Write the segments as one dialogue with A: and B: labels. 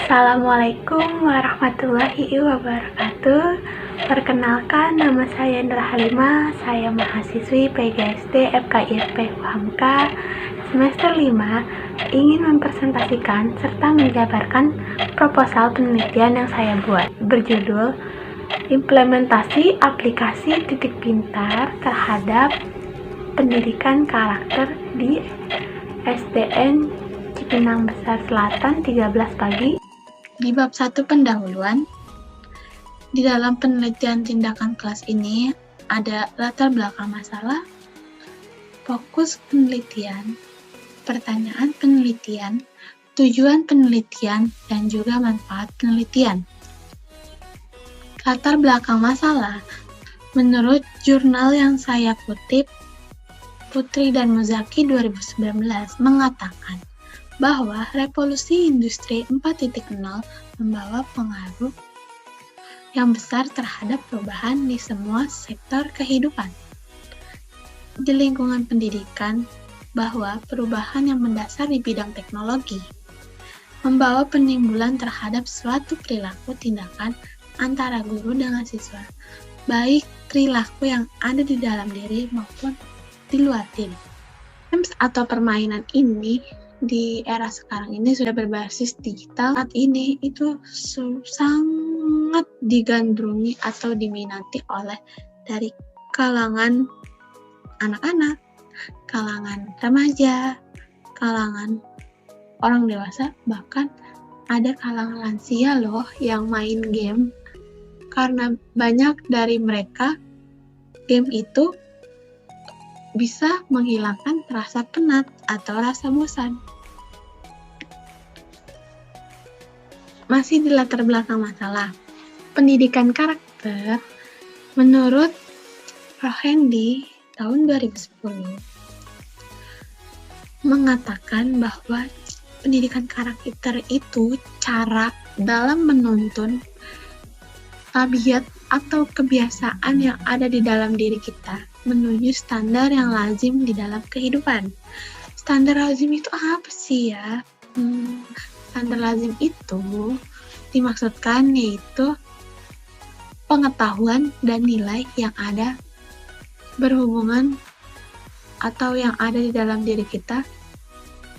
A: Assalamualaikum warahmatullahi wabarakatuh. Perkenalkan, nama saya Indra Halimah. Saya mahasiswi PGSD FKIP UHAMKA semester 5, ingin mempresentasikan serta menjabarkan proposal penelitian yang saya buat, berjudul Implementasi Aplikasi Titik Pintar terhadap Pendidikan Karakter di SDN Cipinang Besar Selatan 13 pagi. Di bab 1 pendahuluan, di dalam penelitian tindakan kelas ini ada latar belakang masalah, fokus penelitian, pertanyaan penelitian, tujuan penelitian, dan juga manfaat penelitian. Latar belakang masalah, menurut jurnal yang saya kutip, Putri dan Muzaki 2019 mengatakan bahwa revolusi industri 4.0 membawa pengaruh yang besar terhadap perubahan di semua sektor kehidupan. Di lingkungan pendidikan, bahwa perubahan yang mendasar di bidang teknologi membawa penimbulan terhadap suatu perilaku tindakan antara guru dengan siswa, baik perilaku yang ada di dalam diri maupun di luar diri. Games atau permainan ini di era sekarang ini sudah berbasis digital. Saat ini itu sangat digandrungi atau diminati oleh dari kalangan anak-anak, kalangan remaja, kalangan orang dewasa, bahkan ada kalangan lansia loh yang main game. Karena banyak dari mereka, game itu bisa menghilangkan rasa penat atau rasa bosan. Masih di latar belakang masalah, pendidikan karakter, menurut Rohendi tahun 2010 mengatakan bahwa pendidikan karakter itu cara dalam menuntun tabiat atau kebiasaan yang ada di dalam diri kita menuju standar yang lazim di dalam kehidupan. Standar lazim itu apa sih ya? Standar lazim itu dimaksudkan yaitu pengetahuan dan nilai yang ada berhubungan atau yang ada di dalam diri kita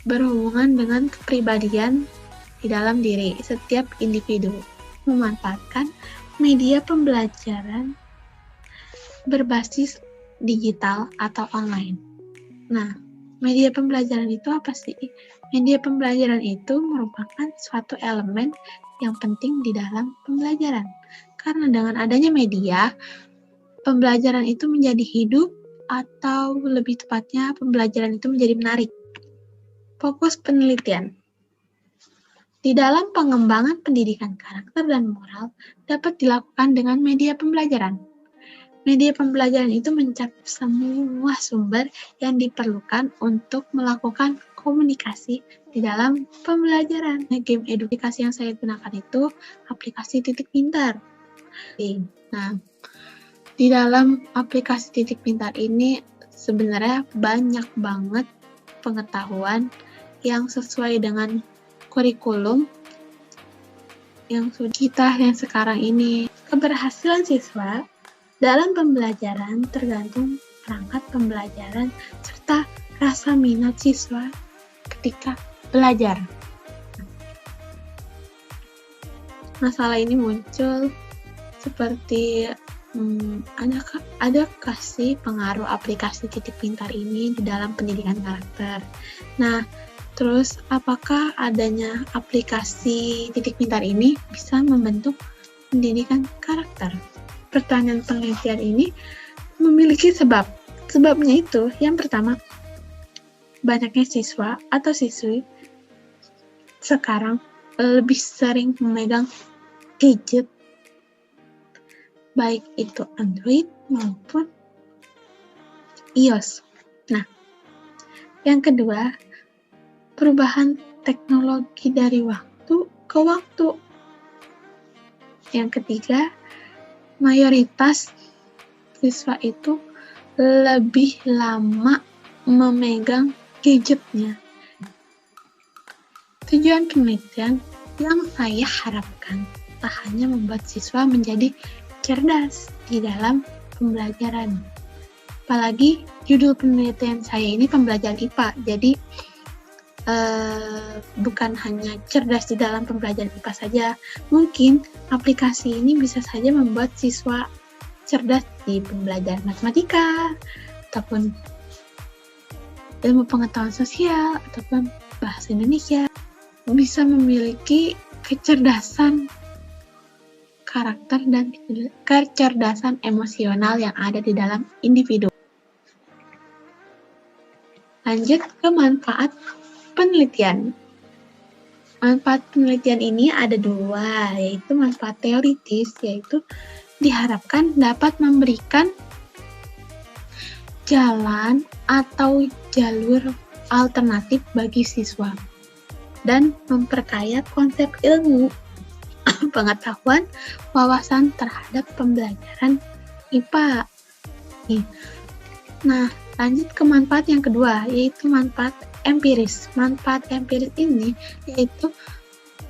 A: berhubungan dengan kepribadian di dalam diri setiap individu, memanfaatkan media pembelajaran berbasis digital atau online. Nah, media pembelajaran itu apa sih? Media pembelajaran itu merupakan suatu elemen yang penting di dalam pembelajaran. Karena dengan adanya media, pembelajaran itu menjadi hidup atau lebih tepatnya pembelajaran itu menjadi menarik. Fokus penelitian. Di dalam pengembangan pendidikan karakter dan moral dapat dilakukan dengan media pembelajaran. Media pembelajaran itu mencakup semua sumber yang diperlukan untuk melakukan komunikasi di dalam pembelajaran. Game edukasi yang saya gunakan itu aplikasi Titik Pintar. Nah, di dalam aplikasi Titik Pintar ini sebenarnya banyak banget pengetahuan yang sesuai dengan kurikulum yang kita yang sekarang ini. Keberhasilan siswa dalam pembelajaran tergantung perangkat pembelajaran serta rasa minat siswa ketika belajar. Masalah ini muncul seperti adakah sih pengaruh aplikasi Titik Pintar ini di dalam pendidikan karakter? Nah, terus apakah adanya aplikasi Titik Pintar ini bisa membentuk pendidikan karakter? Pertanyaan penelitian ini memiliki sebab. Sebabnya itu, yang pertama, banyaknya siswa atau siswi sekarang lebih sering memegang gadget, baik itu Android maupun iOS. Nah, yang kedua, perubahan teknologi dari waktu ke waktu. Yang ketiga, mayoritas siswa itu lebih lama memegang gadgetnya. Tujuan penelitian Yang saya harapkan tak hanya membuat siswa menjadi cerdas di dalam pembelajaran. Apalagi judul penelitian saya ini pembelajaran IPA, jadi bukan hanya cerdas di dalam pembelajaran IPA saja. Mungkin aplikasi ini bisa saja membuat siswa cerdas di pembelajaran matematika, ataupun ilmu pengetahuan sosial, ataupun bahasa Indonesia. Bisa memiliki kecerdasan karakter dan kecerdasan emosional yang ada di dalam individu. Lanjut ke manfaat penelitian. Manfaat penelitian ini ada dua, yaitu manfaat teoritis, yaitu diharapkan dapat memberikan jalan atau jalur alternatif bagi siswa dan memperkaya konsep ilmu, pengetahuan, wawasan terhadap pembelajaran IPA. Nah, lanjut ke manfaat yang kedua, yaitu manfaat empiris. Manfaat empiris ini yaitu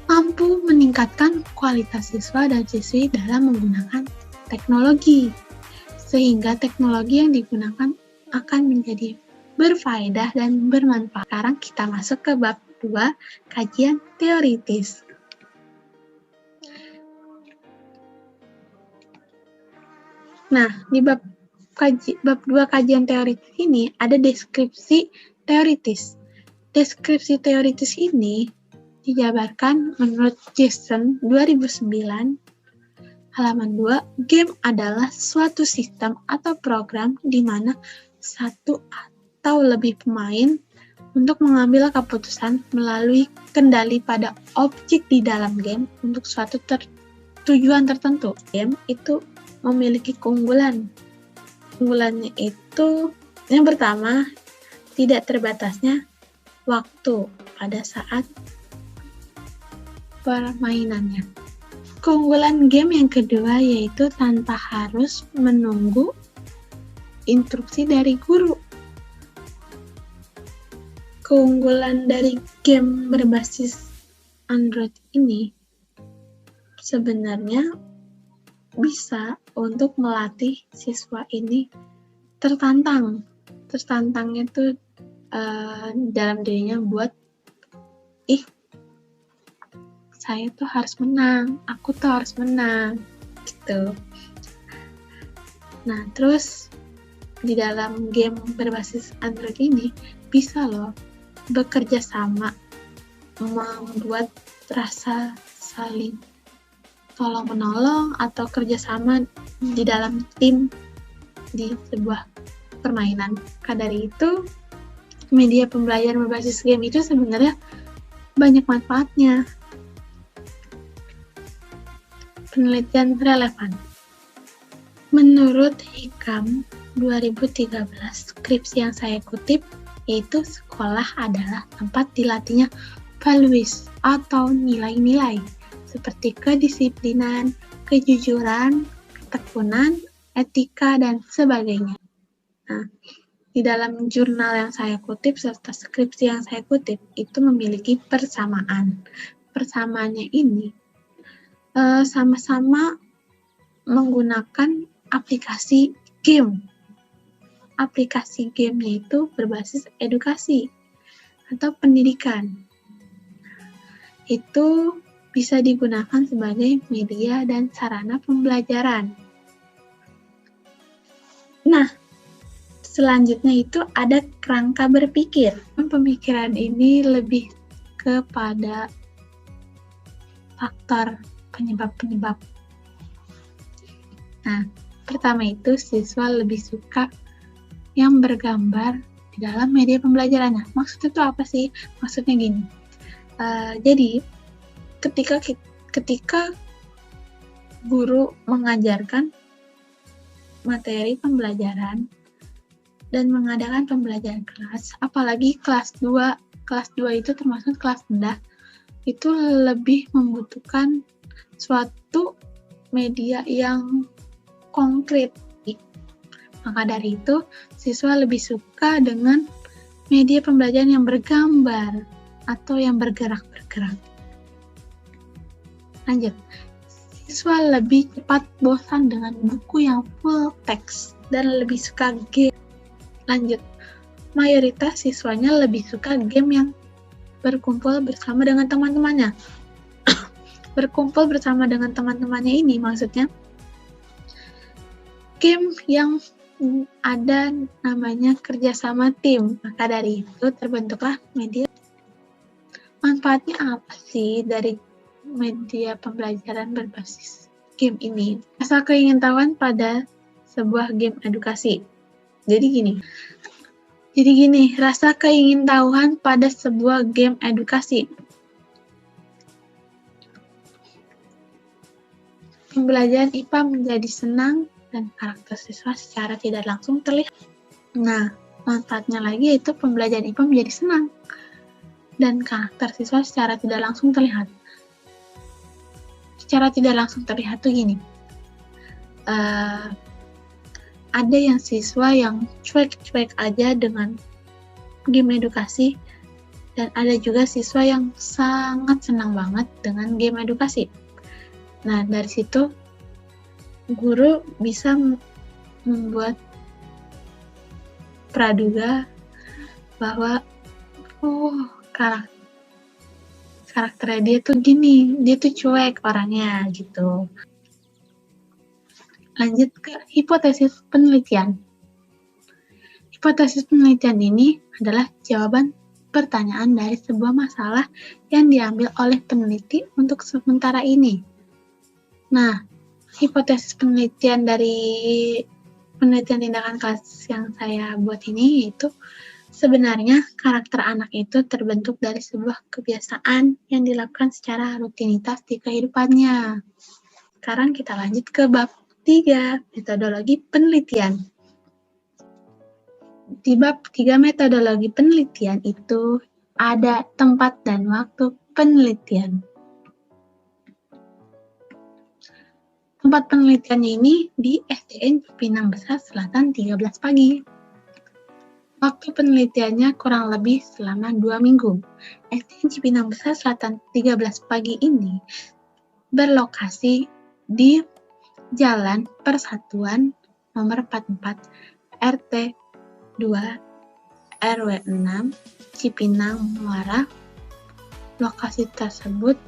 A: mampu meningkatkan kualitas siswa dan siswi dalam menggunakan teknologi, sehingga teknologi yang digunakan akan menjadi berfaedah dan bermanfaat. Sekarang kita masuk ke bab 2, kajian teoritis. Nah, di bab 2 kajian teoritis ini ada deskripsi teoritis. Deskripsi teoritis ini dijabarkan menurut Jason 2009 halaman 2, game adalah suatu sistem atau program di mana satu atau lebih pemain untuk mengambil keputusan melalui kendali pada objek di dalam game untuk suatu tujuan tertentu. Game itu memiliki keunggulan. Keunggulannya itu yang pertama, tidak terbatasnya waktu pada saat permainannya. Keunggulan game yang kedua yaitu tanpa harus menunggu instruksi dari guru. Keunggulan dari game berbasis Android ini sebenarnya bisa untuk melatih siswa ini tertantang. Tertantangnya itu dalam dirinya buat, saya tuh harus menang, aku tuh harus menang, gitu. Nah, terus di dalam game berbasis Android ini bisa loh bekerja sama, membuat rasa saling tolong-menolong atau kerjasama di dalam tim di sebuah permainan. Maka dari itu, media pembelajaran berbasis game itu sebenarnya banyak manfaatnya. Penelitian relevan. Menurut Hikam 2013, skripsi yang saya kutip yaitu sekolah adalah tempat dilatihnya values atau nilai-nilai seperti kedisiplinan, kejujuran, ketekunan, etika, dan sebagainya. Nah, di dalam jurnal yang saya kutip serta skripsi yang saya kutip itu memiliki persamaan. Persamaannya ini sama-sama menggunakan aplikasi game. Aplikasi gamenya itu berbasis edukasi atau pendidikan. Itu bisa digunakan sebagai media dan sarana pembelajaran. Nah, selanjutnya itu ada kerangka berpikir. Pemikiran ini lebih kepada faktor penyebab-penyebab. Nah, pertama itu siswa lebih suka yang bergambar di dalam media pembelajarannya. Maksudnya itu apa sih? Maksudnya gini. Jadi, ketika guru mengajarkan materi pembelajaran dan mengadakan pembelajaran kelas, apalagi kelas 2 itu termasuk kelas rendah, itu lebih membutuhkan suatu media yang konkret. Maka dari itu, siswa lebih suka dengan media pembelajaran yang bergambar atau yang bergerak-bergerak. Lanjut. Siswa lebih cepat bosan dengan buku yang full teks dan lebih suka game. Lanjut. Mayoritas siswanya lebih suka game yang berkumpul bersama dengan teman-temannya. Berkumpul bersama dengan teman-temannya ini maksudnya game yang ada namanya kerjasama tim. Maka dari itu terbentuklah media. Manfaatnya apa sih dari media pembelajaran berbasis game ini? Rasa keingintahuan pada sebuah game edukasi. Jadi gini, rasa keingintahuan pada sebuah game edukasi. Pembelajaran IPA menjadi senang dan karakter siswa secara tidak langsung terlihat. Nah, manfaatnya lagi yaitu pembelajaran IPA menjadi senang dan karakter siswa secara tidak langsung terlihat. Secara tidak langsung terlihat tuh gini. Ada yang siswa yang cuek-cuek aja dengan game edukasi, dan ada juga siswa yang sangat senang banget dengan game edukasi. Nah, dari situ guru bisa membuat praduga bahwa karakternya dia tuh gini, dia tuh cuek orangnya gitu. Lanjut ke hipotesis penelitian. Hipotesis penelitian ini adalah jawaban pertanyaan dari sebuah masalah yang diambil oleh peneliti untuk sementara ini. Nah, hipotesis penelitian dari penelitian tindakan kelas yang saya buat ini yaitu sebenarnya karakter anak itu terbentuk dari sebuah kebiasaan yang dilakukan secara rutinitas di kehidupannya. Sekarang kita lanjut ke bab 3, metodologi penelitian. Di bab 3 metodologi penelitian itu ada tempat dan waktu penelitian. Tempat penelitiannya ini di SDN Cipinang Besar Selatan 13 pagi. Waktu penelitiannya kurang lebih selama 2 minggu. SDN Cipinang Besar Selatan 13 pagi ini berlokasi di Jalan Persatuan nomor 44 RT 2 RW 6 Cipinang Muara. Lokasi tersebut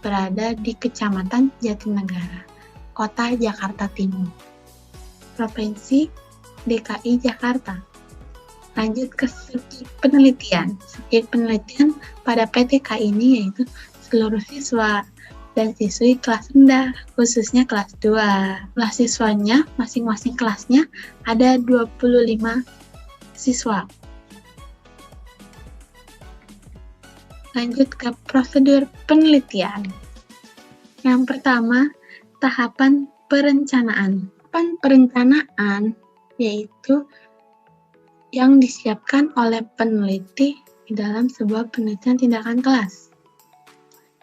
A: berada di Kecamatan Jatinegara, Kota Jakarta Timur, Provinsi DKI Jakarta. Lanjut ke subjek penelitian. Subjek penelitian pada PTK ini yaitu seluruh siswa dan siswi kelas rendah, khususnya kelas 2. Kelas siswanya, masing-masing kelasnya ada 25 siswa. Lanjut ke prosedur penelitian. Yang pertama, tahapan perencanaan. Tahapan perencanaan yaitu yang disiapkan oleh peneliti di dalam sebuah penelitian tindakan kelas.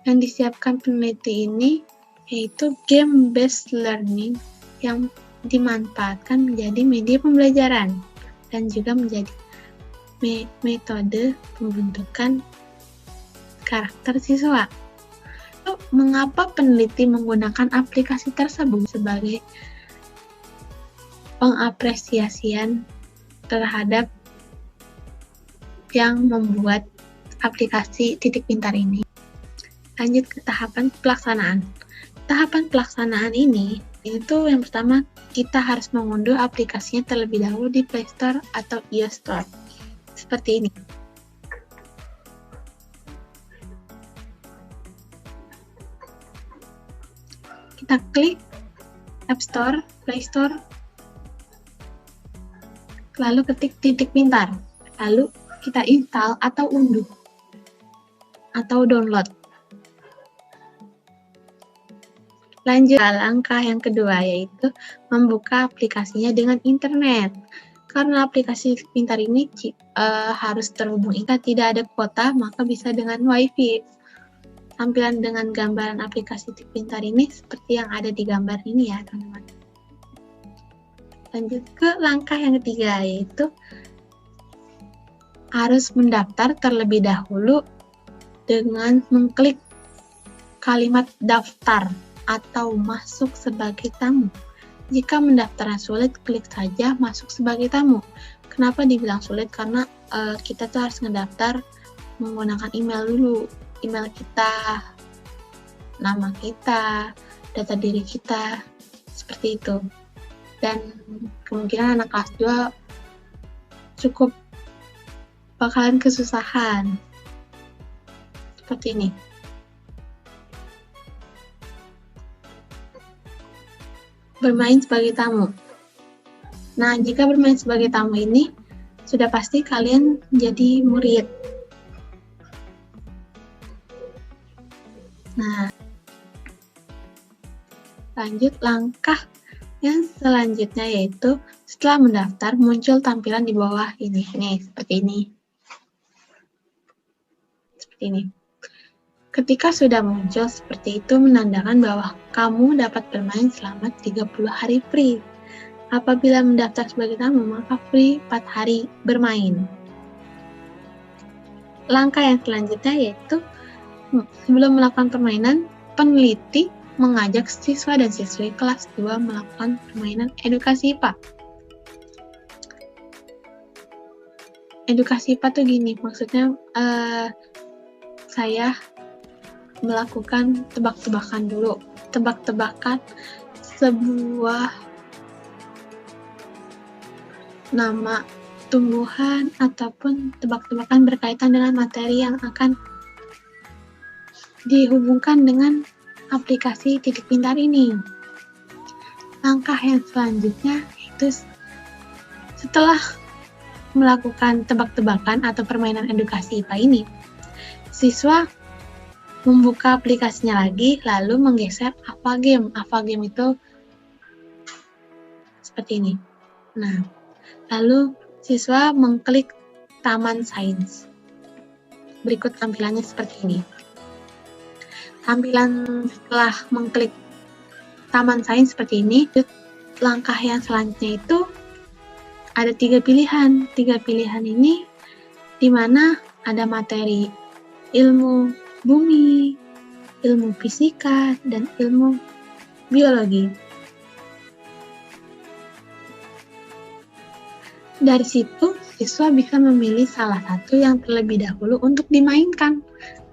A: Yang disiapkan peneliti ini yaitu game-based learning yang dimanfaatkan menjadi media pembelajaran dan juga menjadi metode pembentukan karakter siswa. Mengapa peneliti menggunakan aplikasi tersebut sebagai pengapresiasian terhadap yang membuat aplikasi Titik Pintar ini? Lanjut ke tahapan pelaksanaan. Tahapan pelaksanaan ini itu yang pertama kita harus mengunduh aplikasinya terlebih dahulu di Play Store atau iOS Store. Seperti ini. Kita klik App Store, Play Store, lalu ketik Titik Pintar, lalu kita install atau unduh atau download. Lanjut ke langkah yang kedua yaitu membuka aplikasinya dengan internet. Karena aplikasi Titik Pintar ini harus terhubung internet, tidak ada kuota, maka bisa dengan WiFi. Tampilan dengan gambaran aplikasi Titik Pintar ini seperti yang ada di gambar ini ya, teman-teman. Lanjut ke langkah yang ketiga yaitu harus mendaftar terlebih dahulu dengan mengklik kalimat daftar atau masuk sebagai tamu. Jika mendaftarnya sulit, klik saja masuk sebagai tamu. Kenapa dibilang sulit? Karena kita tuh harus ngedaftar menggunakan email dulu. Email kita, nama kita, data diri kita, seperti itu. Dan kemungkinan anak kelas 2 cukup bakalan kesusahan. Seperti ini. Bermain sebagai tamu. Nah, jika bermain sebagai tamu ini, sudah pasti kalian jadi murid. Nah, lanjut langkah yang selanjutnya yaitu setelah mendaftar muncul tampilan di bawah ini. Seperti ini. Seperti ini. Ketika sudah muncul seperti itu menandakan bahwa kamu dapat bermain selama 30 hari free. Apabila mendaftar sebagai tamu, maka free 4 hari bermain. Langkah yang selanjutnya yaitu sebelum melakukan permainan, peneliti mengajak siswa dan siswi kelas 2 melakukan permainan edukasi IPA. Edukasi IPA tuh gini, maksudnya saya melakukan tebak-tebakan dulu. Tebak-tebakan sebuah nama tumbuhan ataupun tebak-tebakan berkaitan dengan materi yang akan dihubungkan dengan aplikasi Titik Pintar ini. Langkah yang selanjutnya itu setelah melakukan tebak-tebakan atau permainan edukasi IPA ini, siswa membuka aplikasinya lagi, lalu menggeser Ava Game. Ava Game itu seperti ini. Nah, lalu siswa mengklik Taman Sains. Berikut tampilannya seperti ini. Tampilan setelah mengklik Taman Sains seperti ini, langkah yang selanjutnya itu ada 3 pilihan. 3 pilihan ini di mana ada materi ilmu bumi, ilmu fisika, dan ilmu biologi. Dari situ, siswa bisa memilih salah satu yang terlebih dahulu untuk dimainkan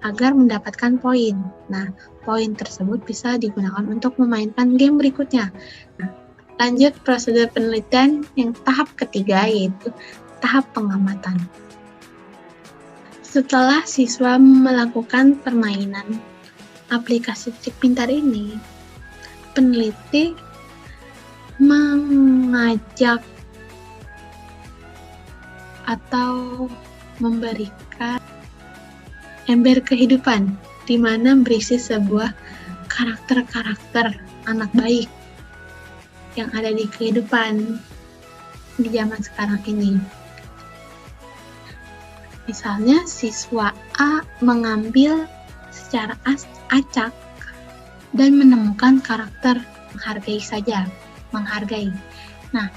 A: agar mendapatkan poin. Nah, poin tersebut bisa digunakan untuk memainkan game berikutnya. Nah, lanjut prosedur penelitian yang tahap ketiga yaitu tahap pengamatan. Setelah siswa melakukan permainan aplikasi Titik Pintar ini, peneliti mengajak atau memberikan ember kehidupan di mana berisi sebuah karakter-karakter anak baik yang ada di kehidupan di zaman sekarang ini. Misalnya siswa A mengambil secara acak dan menemukan karakter menghargai saja, menghargai. Nah,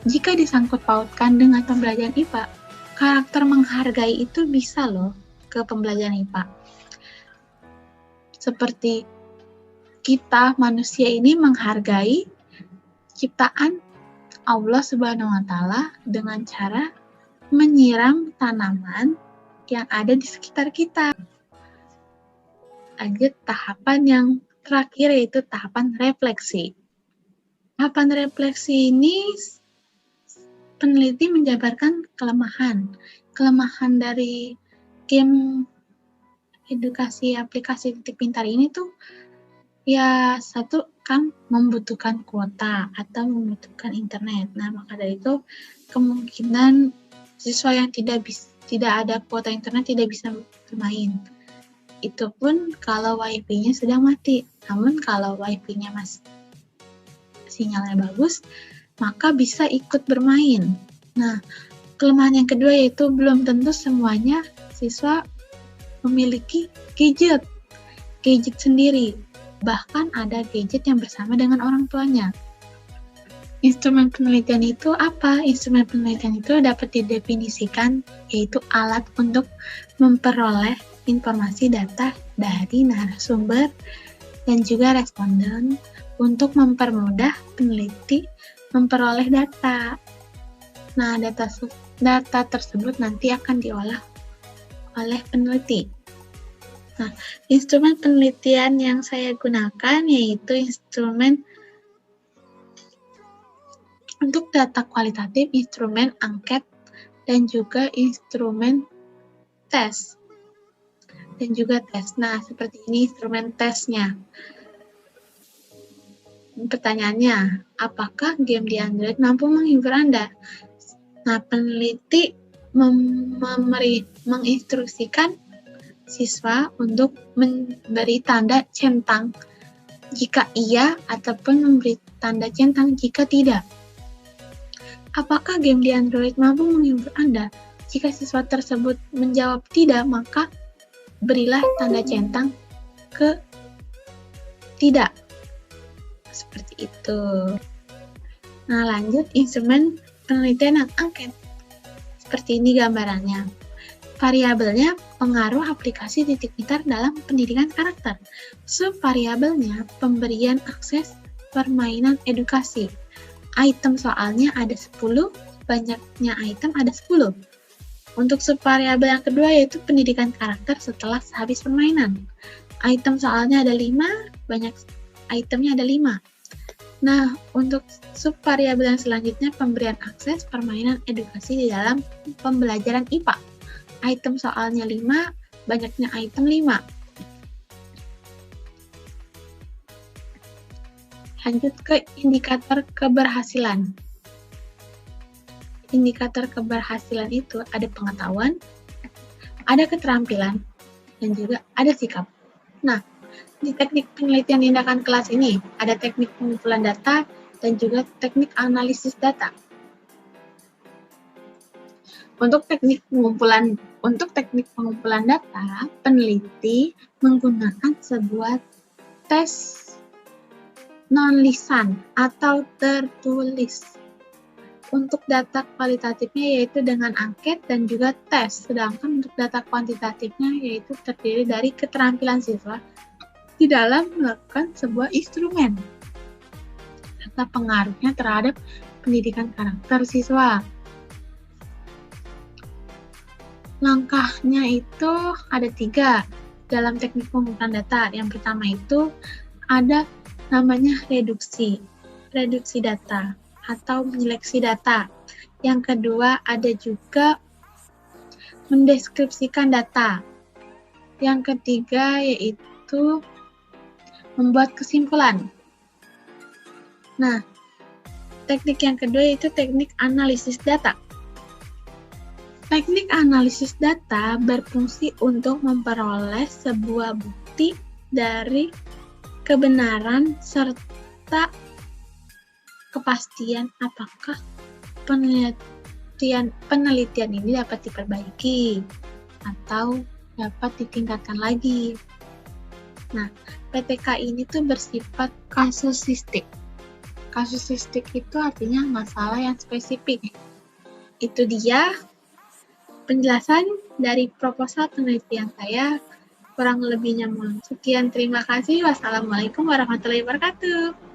A: jika disangkut pautkan dengan pembelajaran IPA, karakter menghargai itu bisa loh ke pembelajaran IPA. Seperti kita manusia ini menghargai ciptaan Allah Subhanahu wa Ta'ala dengan cara menyiram tanaman yang ada di sekitar kita. Lanjut tahapan yang terakhir yaitu tahapan refleksi. Tahapan refleksi ini peneliti menjabarkan kelemahan dari game edukasi aplikasi Titik Pintar ini tuh ya satu kan membutuhkan kuota atau membutuhkan internet. Nah, maka dari itu kemungkinan siswa yang tidak ada kuota internet tidak bisa bermain. Itu pun kalau wifi-nya sedang mati. Namun kalau wifi-nya masih sinyalnya bagus, maka bisa ikut bermain. Nah, kelemahan yang kedua yaitu belum tentu semuanya siswa memiliki gadget sendiri. Bahkan ada gadget yang bersama dengan orang tuanya. Instrumen penelitian itu apa? Instrumen penelitian itu dapat didefinisikan yaitu alat untuk memperoleh informasi data dari narasumber dan juga responden untuk mempermudah peneliti memperoleh data. Nah, data tersebut nanti akan diolah oleh peneliti. Nah, instrumen penelitian yang saya gunakan yaitu instrumen untuk data kualitatif, instrumen angket, dan juga instrumen tes. Nah, seperti ini instrumen tesnya. Pertanyaannya, apakah game di Android mampu menghibur Anda? Nah, peneliti menginstruksikan siswa untuk memberi tanda centang jika iya ataupun memberi tanda centang jika tidak. Apakah game di Android mampu menghibur Anda? Jika siswa tersebut menjawab tidak, maka berilah tanda centang ke tidak. Seperti itu. Nah, lanjut instrumen penelitian dan angket. Seperti ini gambarannya. Variabelnya pengaruh aplikasi titik pintar dalam pendidikan karakter. Subvariabelnya pemberian akses permainan edukasi. Item soalnya ada 10, banyaknya item ada 10. Untuk subvariabel yang kedua yaitu pendidikan karakter setelah sehabis permainan. Item soalnya ada 5, banyak itemnya ada 5. Nah, untuk subvariabel yang selanjutnya pemberian akses permainan edukasi di dalam pembelajaran IPA. Item soalnya 5, banyaknya item 5. Lanjut ke indikator keberhasilan. Indikator keberhasilan itu ada pengetahuan, ada keterampilan, dan juga ada sikap. Nah, di teknik penelitian tindakan kelas ini ada teknik pengumpulan data dan juga teknik analisis data. Untuk teknik pengumpulan data, peneliti menggunakan sebuah tes non-lisan atau tertulis. Untuk data kualitatifnya yaitu dengan angket dan juga tes, sedangkan untuk data kuantitatifnya yaitu terdiri dari keterampilan siswa di dalam melakukan sebuah instrumen. Serta pengaruhnya terhadap pendidikan karakter siswa. Langkahnya itu ada 3 dalam teknik pengumpulan data. Yang pertama itu ada namanya reduksi data atau menyeleksi data. Yang kedua ada juga mendeskripsikan data. Yang ketiga yaitu membuat kesimpulan. Nah, teknik yang kedua yaitu teknik analisis data. Teknik analisis data berfungsi untuk memperoleh sebuah bukti dari kebenaran serta kepastian apakah penelitian ini dapat diperbaiki atau dapat ditingkatkan lagi. Nah, PTK ini tuh bersifat kasusistik. Kasusistik itu artinya masalah yang spesifik. Itu dia penjelasan dari proposal penelitian saya. Kurang lebihnya mohon sekian. Terima kasih. Wassalamualaikum warahmatullahi wabarakatuh.